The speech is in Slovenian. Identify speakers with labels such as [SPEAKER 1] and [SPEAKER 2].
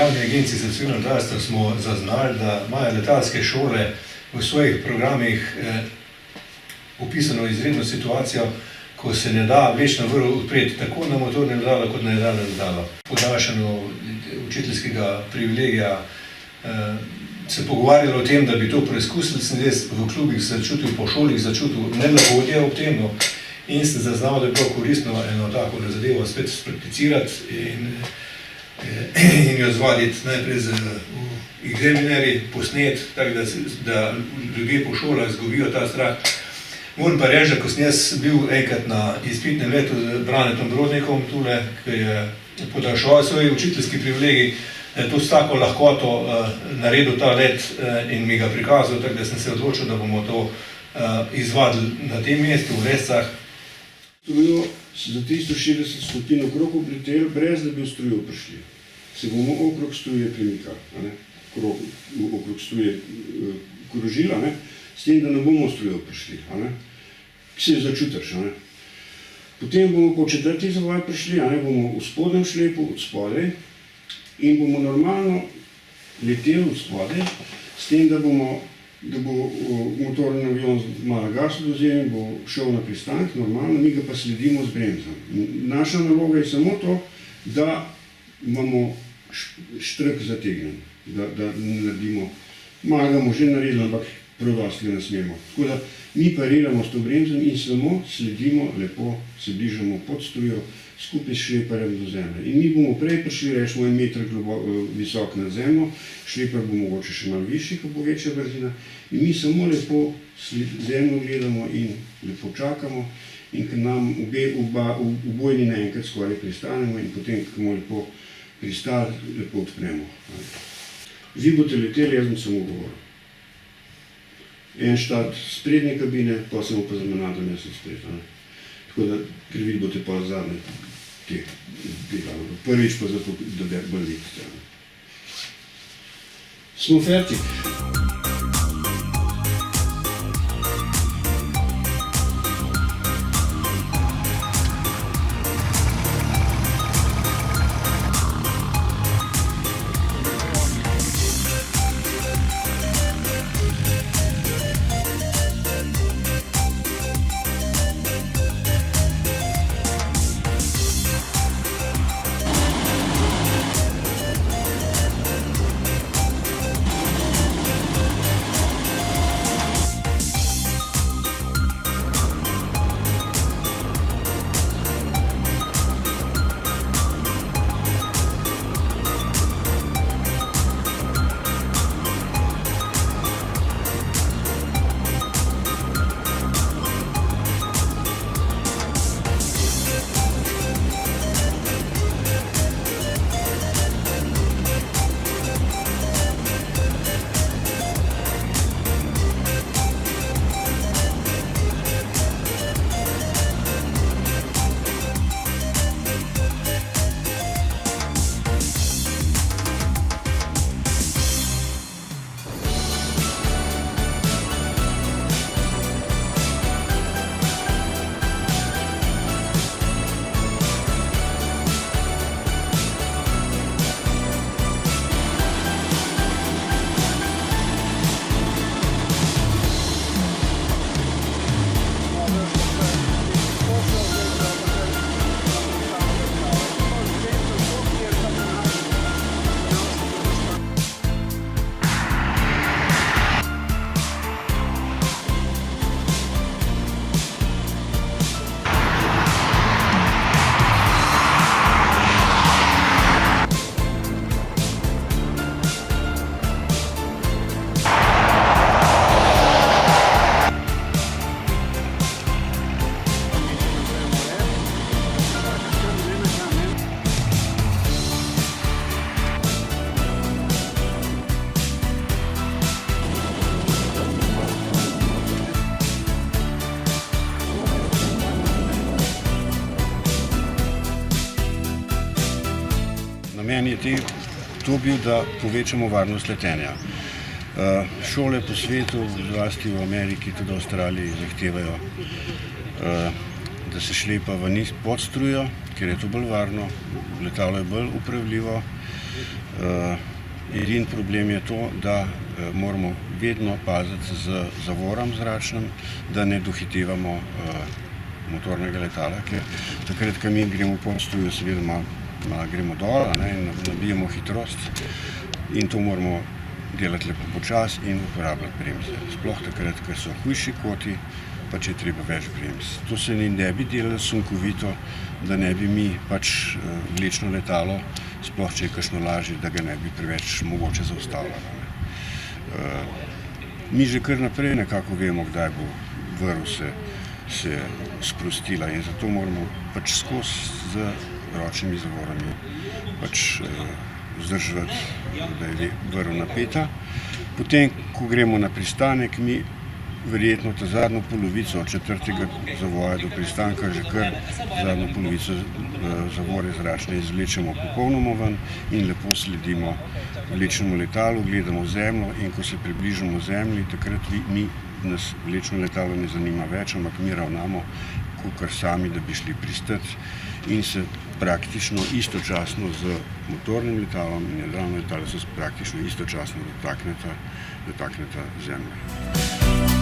[SPEAKER 1] Državni agenciji za civilno letalstvo smo zaznali, da imajo letalske šole v svojih programih opisano izredno situacijo, ko se ne da vlečno vrv odpreti tako na motorne letalo kot na jedalno letalo. Podaljšano učiteljskega privilegija se pogovarjalo o tem, da bi to preizkusili, sem jaz v klubih začutil, po šolih začutil nelagodje ob tem in sem zaznal, da je bilo koristno eno tako zadevo spet sprakticirati in jo zvaditi najprej z egzaminarji, posnet, tako da ljudje po šolah izgubijo ta strah. Moram pa reči, da ko sem jaz bil enkrat na izpitnem letu z Branetom Brodnikom tule, ki je podaljševal svoj učiteljski privilegij, to s tako lahkoto naredil ta let in mi ga prikazal, tako da sem se odločil, da bomo to izvadili na tem mestu, v Rescah.
[SPEAKER 2] Strujo za 360 stopinj okrog obleteli, brez da bi v strujo prišli. Se bomo okrog struje premikali, okrog struje krožili, s tem, da ne bomo v strujo prišli, ki se začutiš. Potem bomo po četrti zavaj prišli, bomo v spodnjem šlepu od spodaj in bomo normalno leteli od spodaj, s tem, da bo motorni avion malo gas dovzel in bo šel na pristanek, normalno, mi ga pa sledimo z bremzami. Naša naloga je samo to, da imamo štrk zategnen, da naredimo, malo ga bomo že naredili, ampak predosti ne smemo. Tako da mi pariramo s to bremzami in samo sledimo lepo, se bližamo pod strujo, skupaj s šleparjem do zemlje. In mi bomo prej prišli, rečemo, 1 meter visok nad zemljo, šlepar bo mogoče še malo višji, ko bo večja brzina. In mi samo lepo zemljo gledamo in lepo čakamo in k nam obojni naenkrat skoraj pristanemo in potem, ko bomo lepo pristali, lepo odpremo. Vi boste leteli, jaz bom samo govoril. En štart z prednje kabine, pa samo pa za menadom jaz sem spred. Tako da, ker vi boste pa zadnje prvič pa zato, da bolj vidite. Smo fertik. Namen je to bil, da povečamo varnost letenja. Šole po svetu, zlasti v Ameriki, tudi v Avstraliji, zahtevajo, da da se šlepa v niz pod strujo, ker je to bolj varno, letalo je bolj upravljivo. Edini problem je to, da moramo vedno paziti z zavorom zračnim, da ne dohitevamo motornega letala, ker takrat, ko mi gremo pod strujo, seveda malo gremo dol in nabijemo hitrost in to moramo delati lepo počasi in uporabljati bremze. Sploh takrat, ker so hujši koti, pa če je treba več bremz. To se ne bi delalo sunkovito, da ne bi mi vlečno letalo, sploh če je kakšno lažje, da ga ne bi preveč mogoče zaustavljalo. Mi že kar naprej nekako vemo, kdaj bo vrv se sprostila in zato moramo skozi z ročnimi zavorami vzdrževati, da je vrv napeta. Potem, ko gremo na pristanek, mi verjetno ta zadnjo polovico od 4. zavoja do pristanka že kar zadnjo polovico zavore zračne izvlečemo popolnoma ven in lepo sledimo vlečnemu letalu, gledamo zemljo in ko se približamo zemlji, takrat nas vlečno letalo ne zanima več, ampak mi ravnamo kakor sami, da bi šli pristati in se praktično istočasno z motornim letalom in jadralno letalo se praktično istočasno dotakneta zemlje.